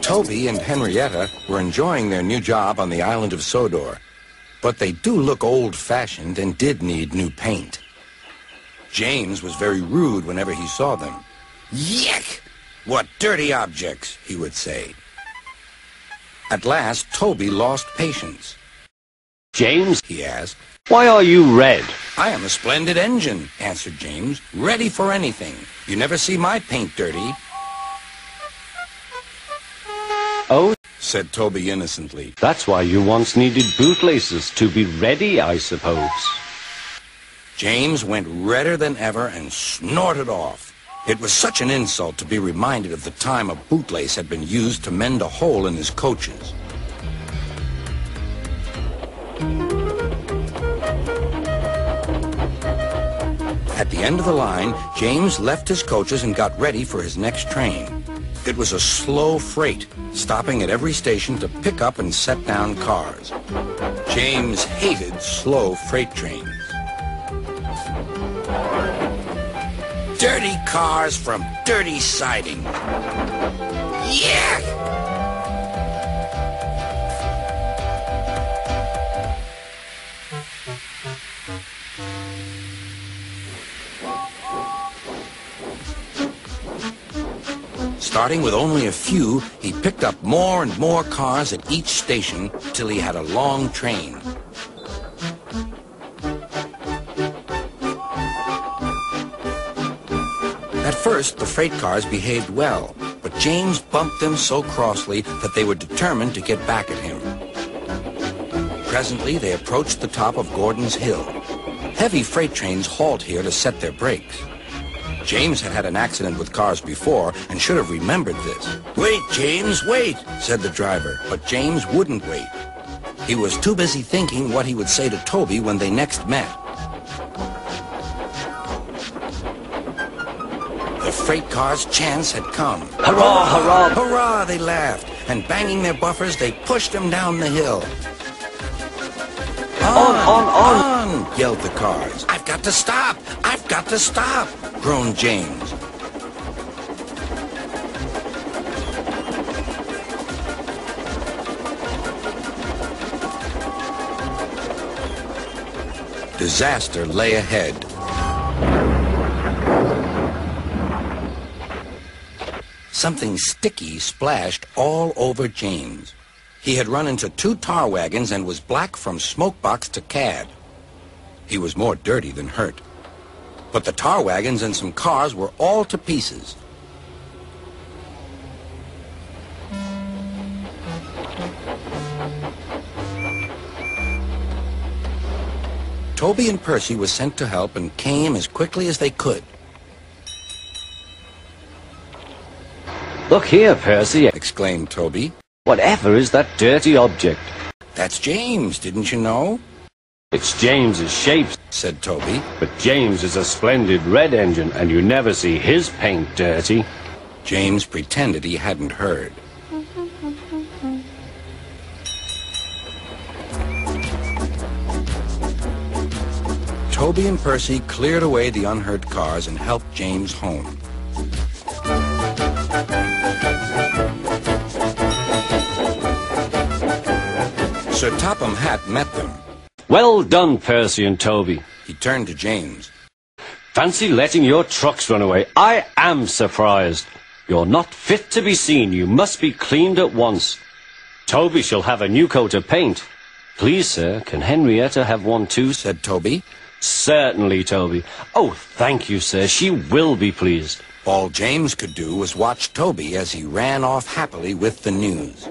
Toby and Henrietta were enjoying their new job on the island of Sodor, but they do look old-fashioned and did need new paint. James was very rude whenever he saw them. "Yuck! What dirty objects," he would say. At last, Toby lost patience. "James," he asked, "why are you red?" "I am a splendid engine," answered James, "ready for anything. You never see my paint dirty." "Oh," said Toby innocently. "That's why you once needed bootlaces, to be ready, I suppose." James went redder than ever and snorted off. It was such an insult to be reminded of the time a bootlace had been used to mend a hole in his coaches. At the end of the line, James left his coaches and got ready for his next train. It was a slow freight, stopping at every station to pick up and set down cars. James hated slow freight trains. Dirty cars from dirty siding. Yeah! Starting with only a few, he picked up more and more cars at each station till he had a long train. At first, the freight cars behaved well, but James bumped them so crossly that they were determined to get back at him. Presently, they approached the top of Gordon's Hill. Heavy freight trains halt here to set their brakes. James had had an accident with cars before and should have remembered this. "Wait, James, wait," said the driver, but James wouldn't wait. He was too busy thinking what he would say to Toby when they next met. The freight car's chance had come. "Hurrah, hurrah!" "Hurrah!" they laughed, and banging their buffers, they pushed him down the hill. On, yelled the cars. "I've got to stop! I've got to stop!" groaned James. Disaster lay ahead. Something sticky splashed all over James. He had run into 2 tar wagons and was black from smokebox to cab. He was more dirty than hurt. But the tar wagons and some cars were all to pieces. Toby and Percy were sent to help and came as quickly as they could. "Look here, Percy," exclaimed Toby. "Whatever is that dirty object?" "That's James, didn't you know?" "It's James's shape," said Toby. "but James is a splendid red engine, and you never see his paint dirty." James pretended he hadn't heard. Toby and Percy cleared away the unhurt cars and helped James home. Sir Topham Hatt met them. "Well done, Percy and Toby." He turned to James. "Fancy letting your trucks run away. I am surprised. You're not fit to be seen. You must be cleaned at once. Toby shall have a new coat of paint. Please, sir, can Henrietta have one too?" said Toby. "Certainly, Toby. Oh, thank you, sir. She will be pleased." All James could do was watch Toby as he ran off happily with the news.